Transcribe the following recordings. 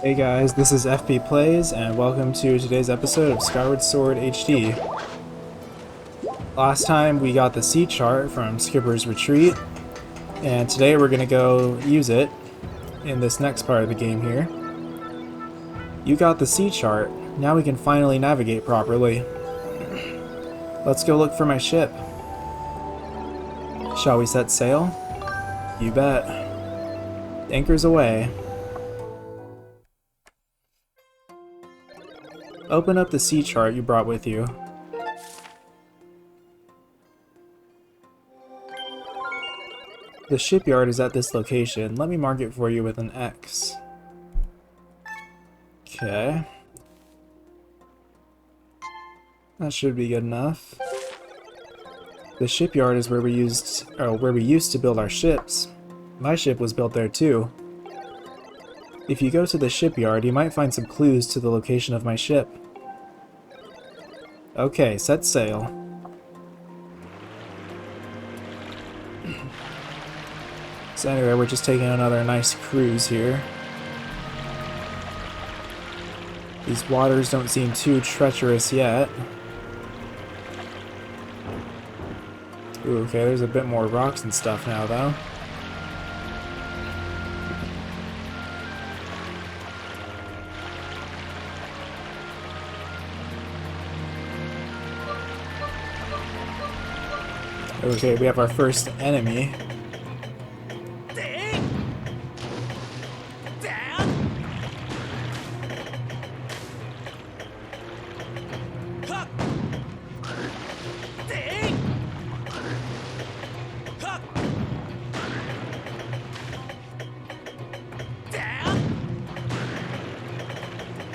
Hey guys, this is FP Plays, and welcome to today's episode of Skyward Sword HD. Last time we got the sea chart from Skipper's Retreat, and today we're gonna go use it in this next part of the game here. You got the sea chart, now we can finally navigate properly. Let's go look for my ship. Shall we set sail? You bet. Anchor's away. Open up the sea chart you brought with you. The shipyard is at this location. Let me mark it for you with an X. Okay. That should be good enough. The shipyard is where we used to build our ships. My ship was built there too. If you go to the shipyard, you might find some clues to the location of my ship. Okay, set sail. So anyway, we're just taking another nice cruise here. These waters don't seem too treacherous yet. Ooh, okay, there's a bit more rocks and stuff now, though. Okay, we have our first enemy.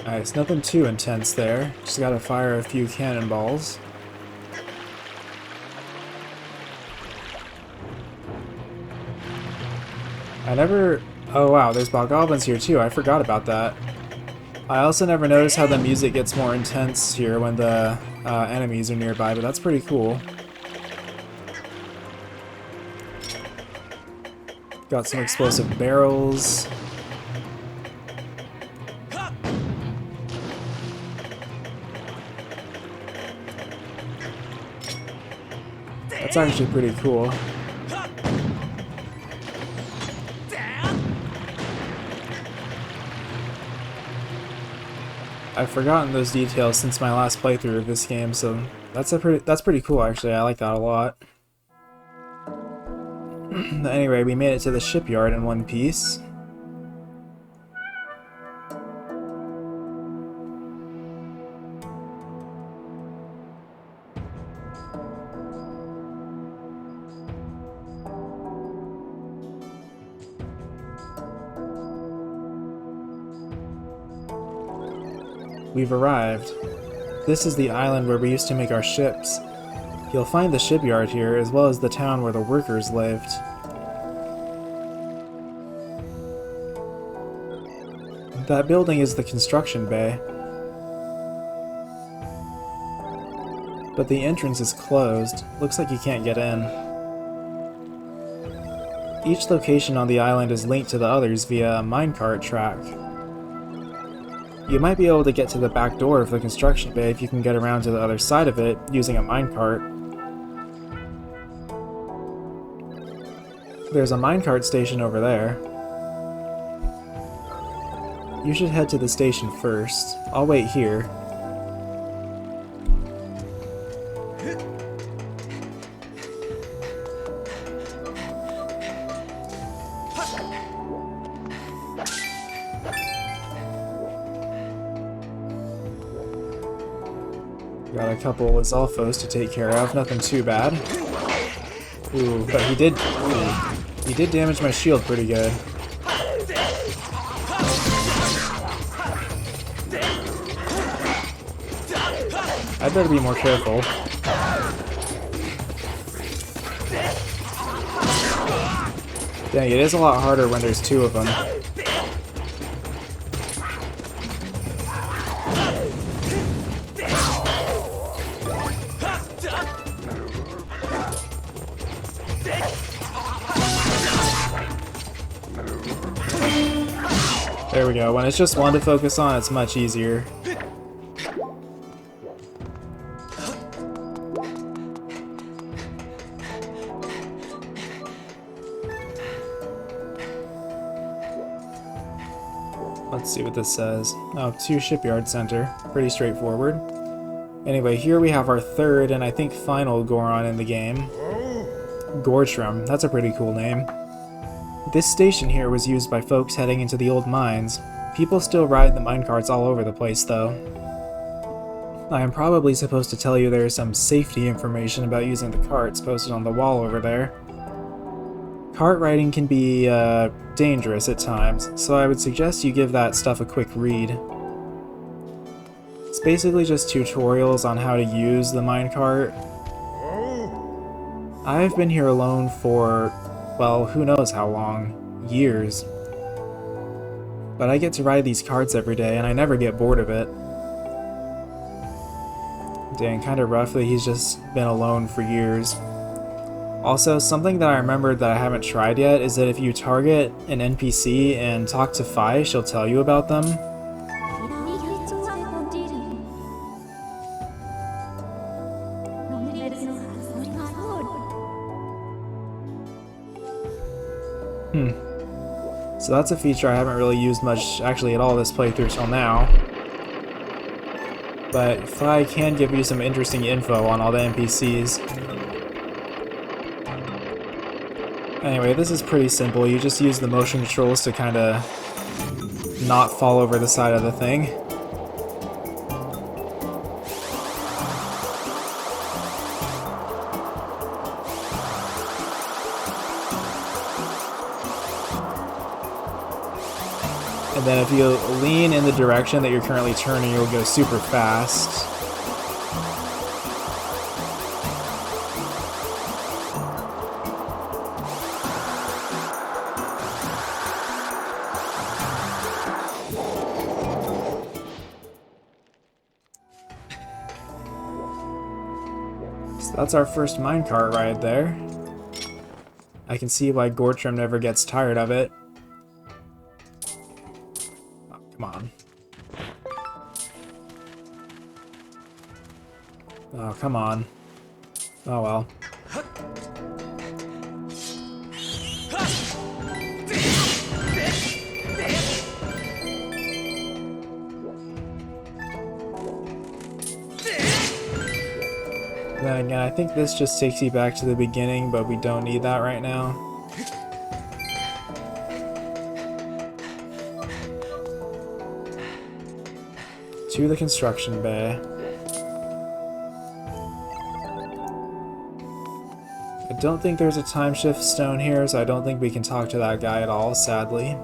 Nice, nothing too intense there. Just gotta fire a few cannonballs. Oh wow, there's bokoblins here too, I forgot about that. I also never noticed how the music gets more intense here when the enemies are nearby, but that's pretty cool. Got some explosive barrels. That's actually pretty cool. I've forgotten those details since my last playthrough of this game, so that's pretty cool actually. I like that a lot. Anyway, we made it to the shipyard in one piece. We've arrived. This is the island where we used to make our ships. You'll find the shipyard here, as well as the town where the workers lived. That building is the construction bay. But the entrance is closed. Looks like you can't get in. Each location on the island is linked to the others via a minecart track. You might be able to get to the back door of the construction bay if you can get around to the other side of it using a minecart. There's a minecart station over there. You should head to the station first. I'll wait here. Got a couple of Zalfos to take care of, nothing too bad. Ooh, but he did damage my shield pretty good. I better be more careful. Dang, it is a lot harder when there's two of them. There we go. When it's just one to focus on, it's much easier. Let's see what this says. Oh, to Shipyard Center. Pretty straightforward. Anyway, here we have our third and I think final Goron in the game. Gortram. That's a pretty cool name. This station here was used by folks heading into the old mines. People still ride the minecarts all over the place, though. I am probably supposed to tell you there is some safety information about using the carts posted on the wall over there. Cart riding can be, dangerous at times, so I would suggest you give that stuff a quick read. It's basically just tutorials on how to use the minecart. I've been here alone for, well, who knows how long. Years. But I get to ride these carts every day, and I never get bored of it. Dang, kinda rough that he's just been alone for years. Also, something that I remembered that I haven't tried yet is that if you target an NPC and talk to Fi, she'll tell you about them. So that's a feature I haven't really used much, actually at all, this playthrough till now. But Fi can give you some interesting info on all the NPCs. Anyway, this is pretty simple. You just use the motion controls to kinda not fall over the side of the thing. And then if you lean in the direction that you're currently turning, you'll go super fast. So that's our first minecart ride there. I can see why Gortram never gets tired of it. Come on. Oh, come on. Oh well. Then again, I think this just takes you back to the beginning, but we don't need that right now. To the construction bay. I don't think there's a time shift stone here, so I don't think we can talk to that guy at all, sadly.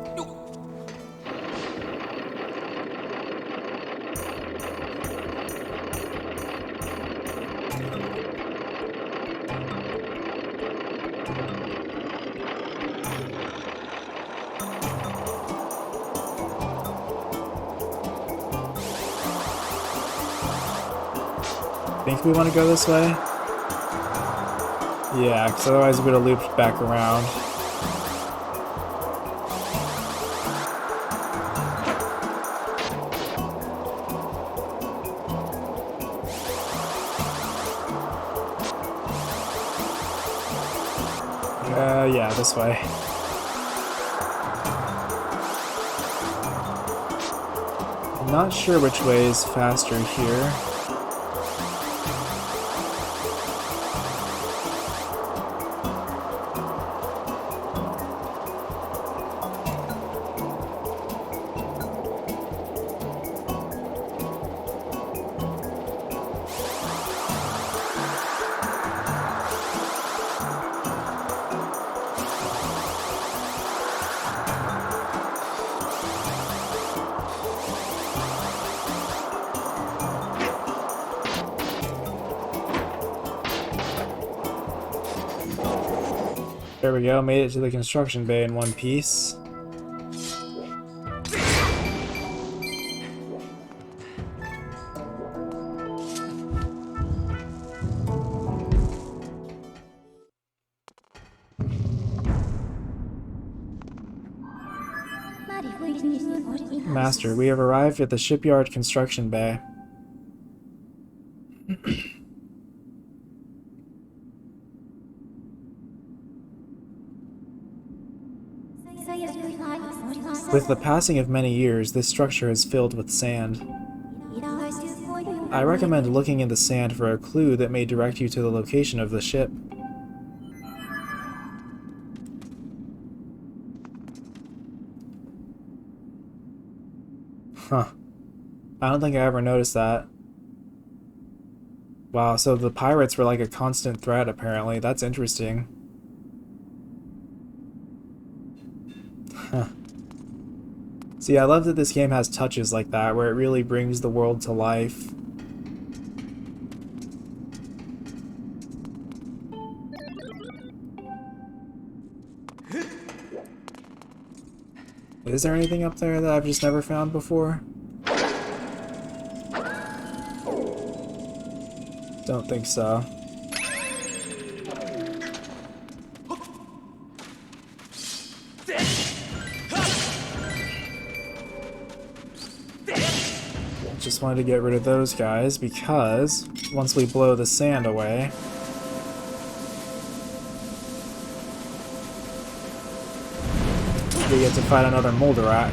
Think we want to go this way? Yeah, because otherwise we would have looped back around. Yeah, this way. I'm not sure which way is faster here. There we go, made it to the construction bay in one piece. Master, we have arrived at the Shipyard construction bay. With the passing of many years, this structure is filled with sand. I recommend looking in the sand for a clue that may direct you to the location of the ship. Huh. I don't think I ever noticed that. Wow, so the pirates were like a constant threat, apparently. That's interesting. Huh. See, I love that this game has touches like that, where it really brings the world to life. Is there anything up there that I've just never found before? Don't think so. Just wanted to get rid of those guys because once we blow the sand away, we get to fight another Molderak.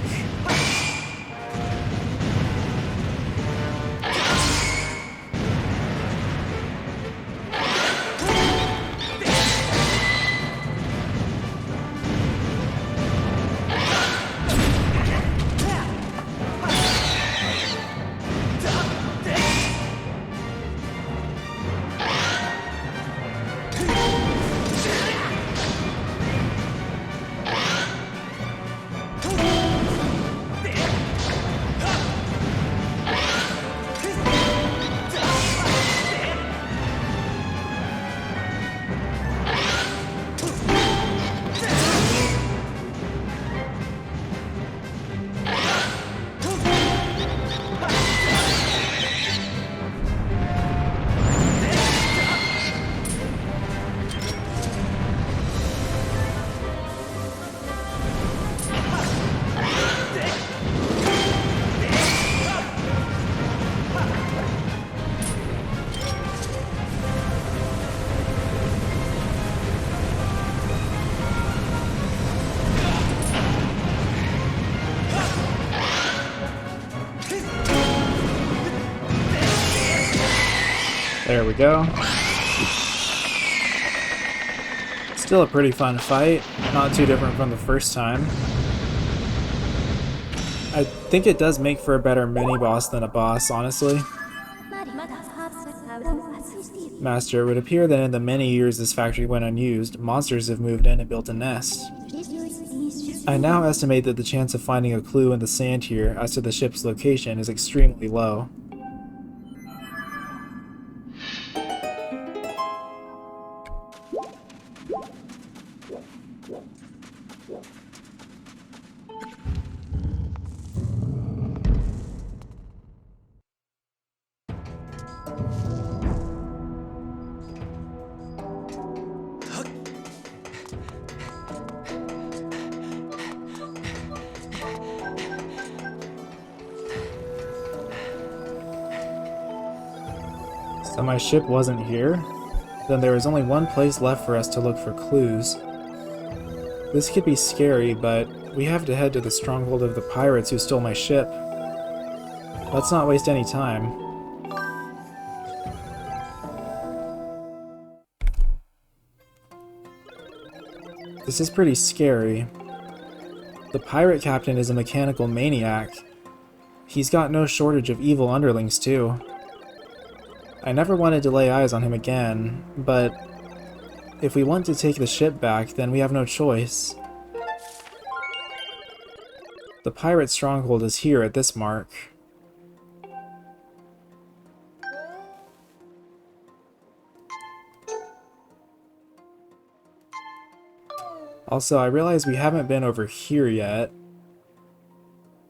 There we go. Still a pretty fun fight, not too different from the first time. I think it does make for a better mini-boss than a boss, honestly. Master, it would appear that in the many years this factory went unused, monsters have moved in and built a nest. I now estimate that the chance of finding a clue in the sand here as to the ship's location is extremely low. So my ship wasn't here? Then there is only one place left for us to look for clues. This could be scary, but we have to head to the stronghold of the pirates who stole my ship. Let's not waste any time. This is pretty scary. The pirate captain is a mechanical maniac. He's got no shortage of evil underlings too. I never wanted to lay eyes on him again, but if we want to take the ship back, then we have no choice. The Pirate Stronghold is here at this mark. Also, I realize we haven't been over here yet,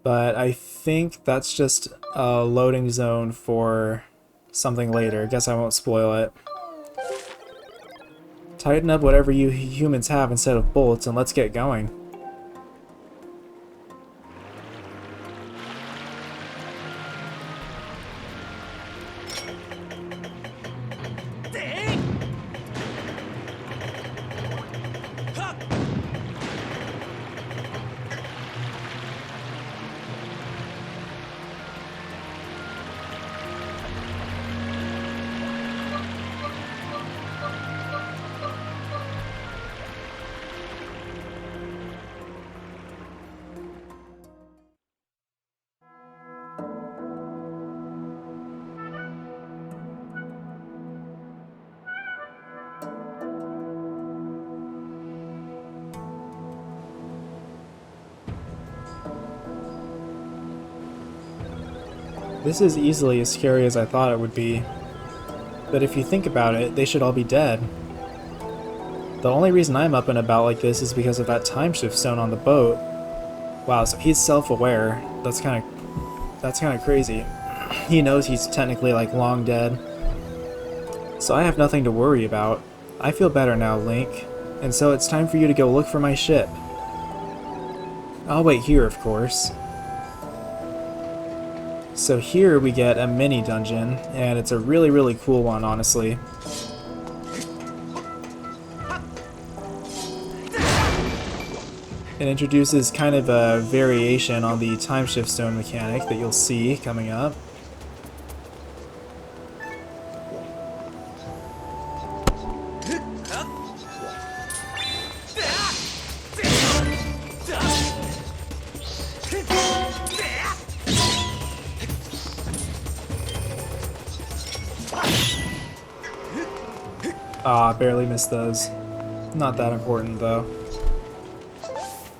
but I think that's just a loading zone for something later. Guess I won't spoil it. Tighten up whatever you humans have instead of bullets and let's get going. This is easily as scary as I thought it would be. But if you think about it, they should all be dead. The only reason I'm up and about like this is because of that time shift stone on the boat. Wow, so he's self-aware. That's kind of crazy. He knows he's technically like long dead. So I have nothing to worry about. I feel better now, Link. And so it's time for you to go look for my ship. I'll wait here, of course. So here we get a mini dungeon, and it's a really, really cool one, honestly. It introduces kind of a variation on the time shift stone mechanic that you'll see coming up. Ah, barely missed those. Not that important, though.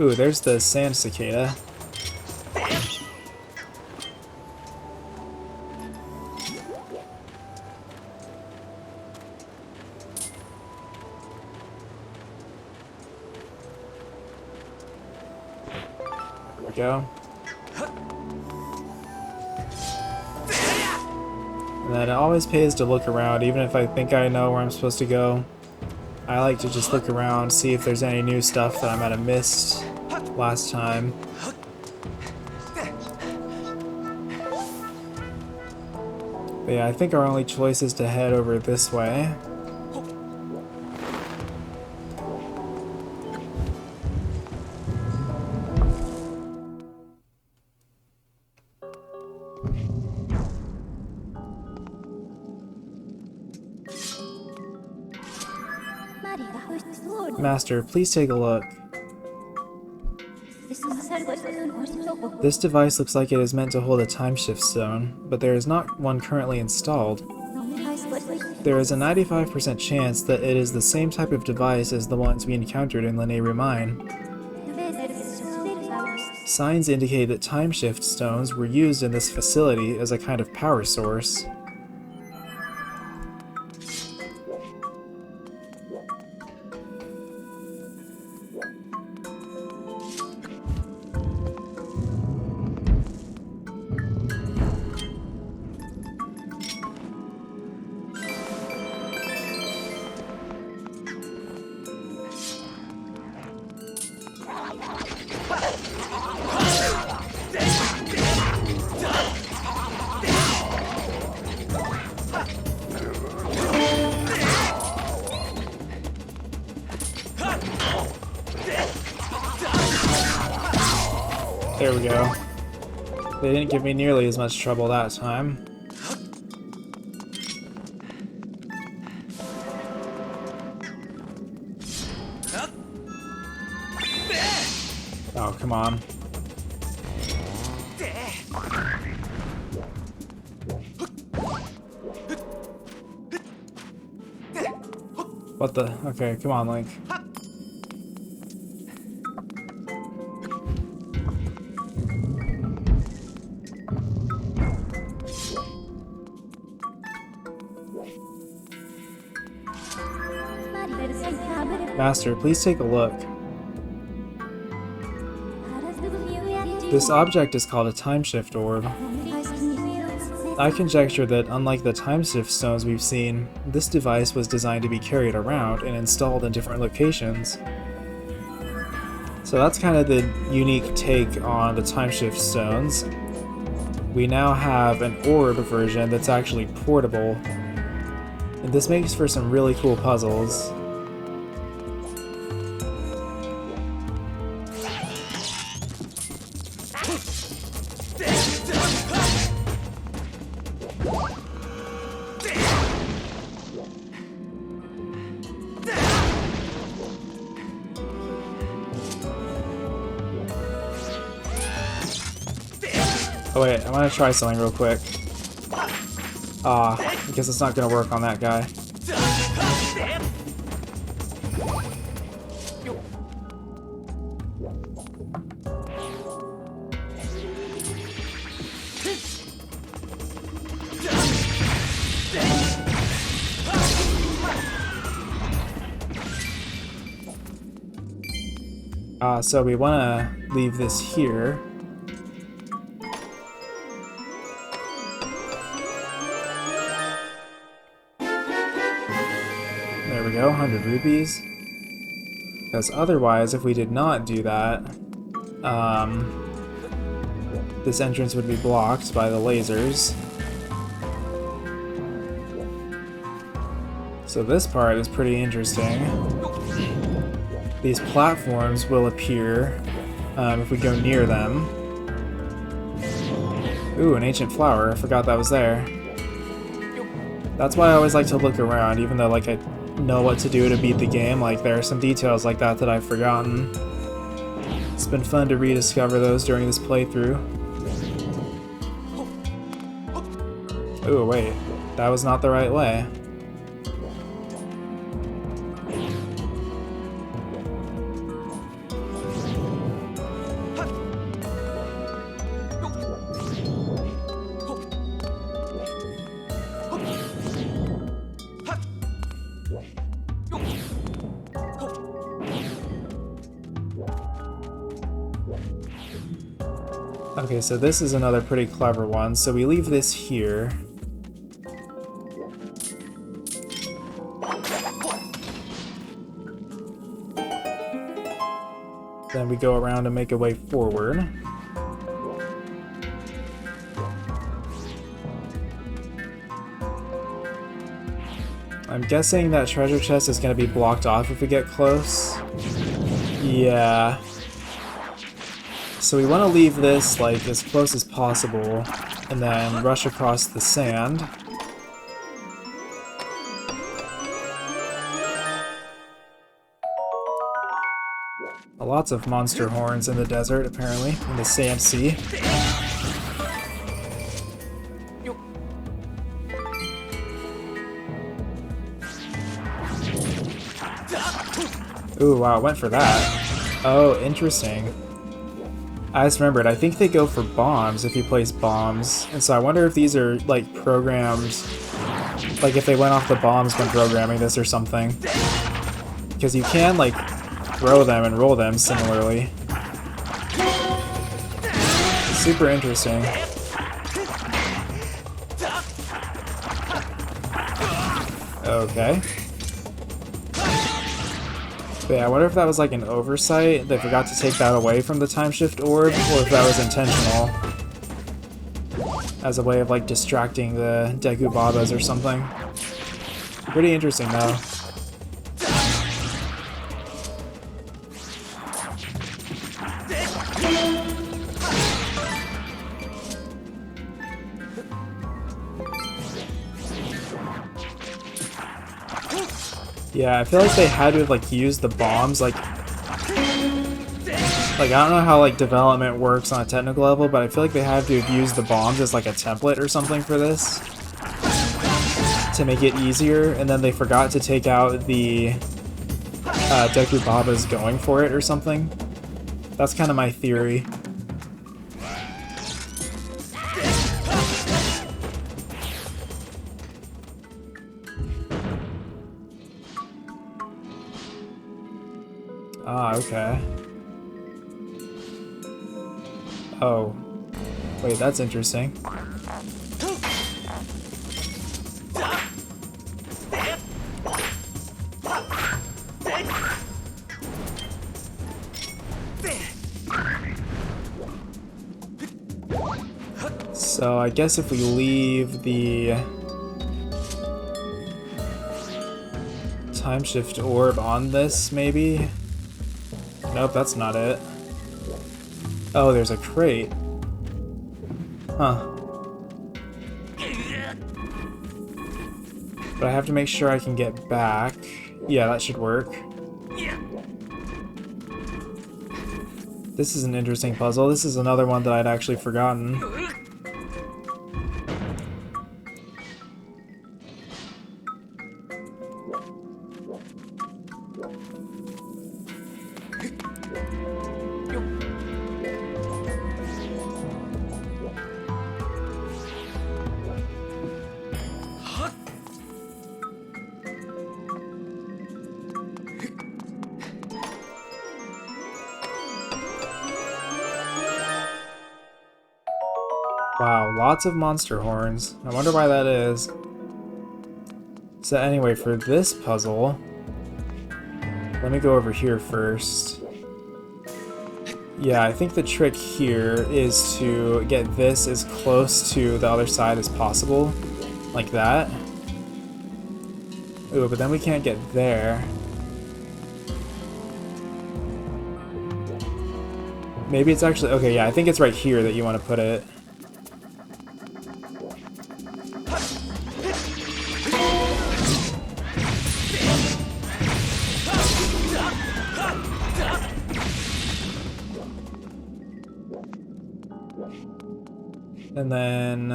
Ooh, there's the sand cicada. There we go. And then it always pays to look around, even if I think I know where I'm supposed to go. I like to just look around, see if there's any new stuff that I might have missed last time. But yeah, I think our only choice is to head over this way. Master, please take a look. This device looks like it is meant to hold a time shift stone, but there is not one currently installed. There is a 95% chance that it is the same type of device as the ones we encountered in Lanayru Mine. Signs indicate that time shift stones were used in this facility as a kind of power source. There we go. They didn't give me nearly as much trouble that time. Oh, come on. What the? Okay, come on, Link. Master, please take a look. This object is called a time shift orb. I conjecture that, unlike the time shift stones we've seen, this device was designed to be carried around and installed in different locations. So that's kind of the unique take on the time shift stones. We now have an orb version that's actually portable, and this makes for some really cool puzzles. Oh wait, I want to try something real quick. I guess it's not going to work on that guy. So we want to leave this here. There we go, 100 rupees. Because otherwise, if we did not do that, this entrance would be blocked by the lasers. So this part is pretty interesting. These platforms will appear if we go near them. Ooh, an ancient flower. I forgot that was there. That's why I always like to look around, even though like I know what to do to beat the game. Like there are some details like that that I've forgotten. It's been fun to rediscover those during this playthrough. Ooh, wait. That was not the right way. Okay, so this is another pretty clever one. So we leave this here. Then we go around and make a way forward. I'm guessing that treasure chest is going to be blocked off if we get close. Yeah. So we want to leave this like as close as possible and then rush across the sand. Lots of monster horns in the desert, apparently, in the sand sea. Ooh, wow, it went for that. Oh, interesting. I just remembered, I think they go for bombs if you place bombs, and so I wonder if these are, like, programmed, like if they went off the bombs when programming this or something. Because you can, like, throw them and roll them similarly. Super interesting. Okay. But yeah, I wonder if that was like an oversight. They forgot to take that away from the time shift orb, or if that was intentional. As a way of like distracting the Deku Babas or something. Pretty interesting though. Yeah, I feel like they had to like use the bombs like I don't know how like development works on a technical level, but I feel like they had to use the bombs as like a template or something for this to make it easier, and then they forgot to take out the Deku Babas going for it or something. That's kind of my theory. Ah, okay. Oh. Wait, that's interesting. So I guess if we leave the time shift orb on this, maybe? Nope, that's not it. Oh, there's a crate. Huh. But I have to make sure I can get back. Yeah, that should work. This is an interesting puzzle. This is another one that I'd actually forgotten. Wow, lots of monster horns. I wonder why that is. So anyway, for this puzzle, let me go over here first. Yeah, I think the trick here is to get this as close to the other side as possible. Like that. Ooh, but then we can't get there. Maybe it's actually... Okay, yeah, I think it's right here that you want to put it. And then...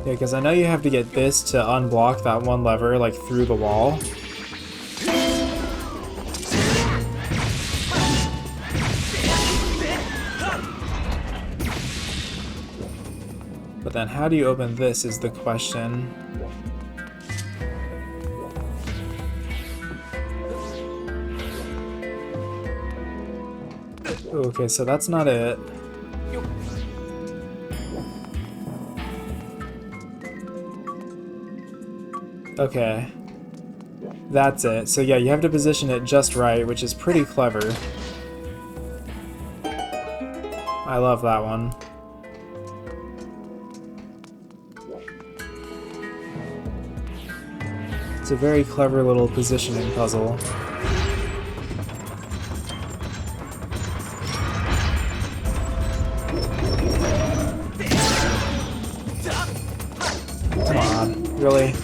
Yeah, because I know you have to get this to unblock that one lever, like, through the wall. But then how do you open this is the question. Okay, so that's not it. Okay. That's it. So yeah, you have to position it just right, which is pretty clever. I love that one. It's a very clever little positioning puzzle. Come on, really?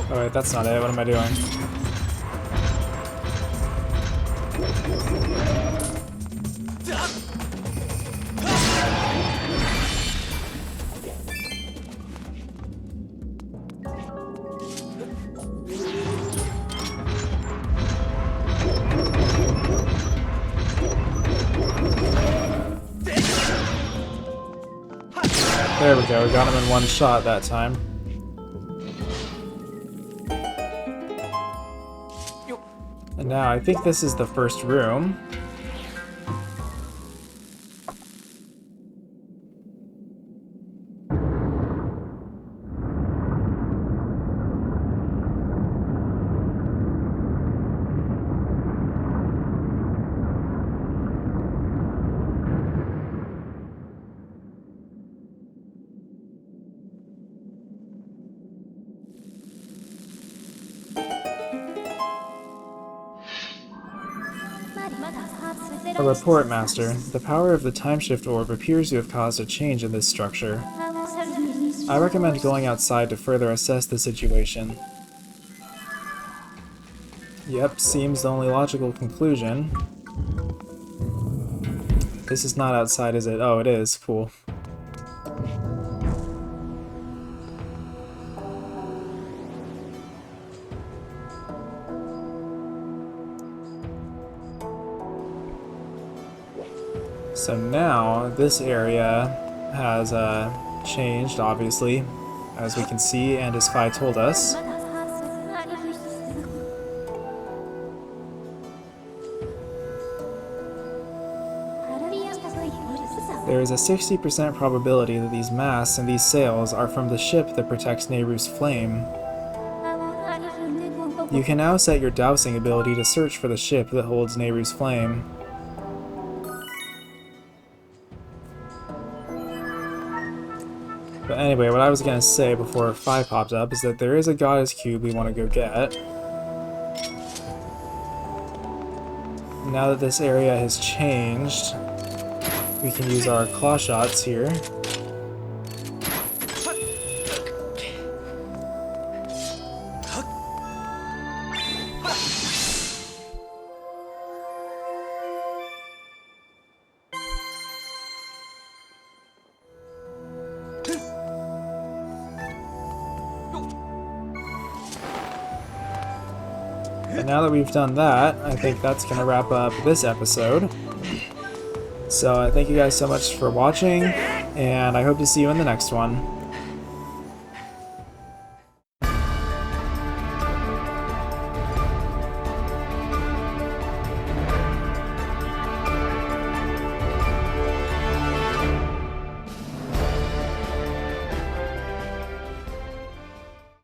Oh wait, that's not it. What am I doing? There we go, got him in one shot that time. And now I think this is the first room. A report, Master. The power of the timeshift orb appears to have caused a change in this structure. I recommend going outside to further assess the situation. Yep, seems the only logical conclusion. This is not outside, is it? Oh, it is. Cool. So now, this area has changed, obviously, as we can see, and as Fi told us. There is a 60% probability that these masts and these sails are from the ship that protects Nehru's flame. You can now set your dowsing ability to search for the ship that holds Nehru's flame. But anyway, what I was going to say before 5 popped up is that there is a goddess cube we want to go get. Now that this area has changed, we can use our claw shots here. And now that we've done that, I think that's going to wrap up this episode. So thank you guys so much for watching, and I hope to see you in the next one.